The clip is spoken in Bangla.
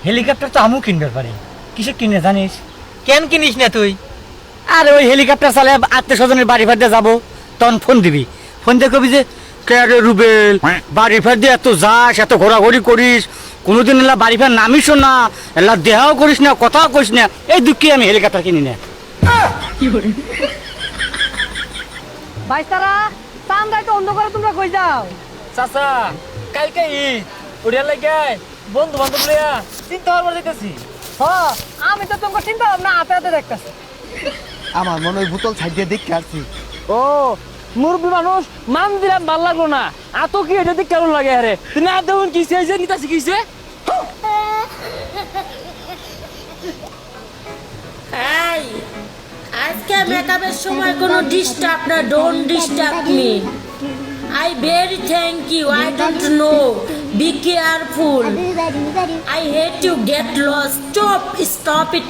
হেলিকপ্টার তো আমিও কিনতে পারি। কিসে কিনে জানিস? কেন কিনিস না তুই? আরে ওই হেলিকপ্টার চালে আত্মীয় স্বজনের বাড়ি ফাড়তে যাবো, তখন ফোন দিবি। ফোন দিয়ে কবি যে কে রে রুবেল, বাড়ি ফাড় দিয়ে এত যাস, এত ঘোরাঘুরি করিস, কোনোদিন এলা বাড়ি ফাড় নামিস না, এলা দেহাও করিস না, কথাও করিস না, এই দুঃখে আমি হেলিকপ্টার কিনি না। বাইস্তারা চান্দাই তো অন্ধকারে তোমরা কই যাও? চাচা কালকে ঈদ, ওরিয়া লাগে বন্ধু বান্ধব লইয়া চিন্তা ভাবনা যাইতেছি। হ, আমি তো তোমাকে চিন্তা ভাবনা হাতে হাতে দেখতেছি। আমার মনে হয় বোতল সাইড দিয়ে দেখতে আসছি। ও মুরব্বী মানুষ মান দিলাম ভাল লাগলো না, এত কি এটা দেখতে কেমন লাগে? আরে তুই না দেখুন কিসে যে নিতা শিখিছে। এই আজকে মেকআপের সময় কোনো ডিস্টার্ব না, don't disturb me. I very thank you. I don't know. Be careful. I hate you. Get lost. Stop. Stop it.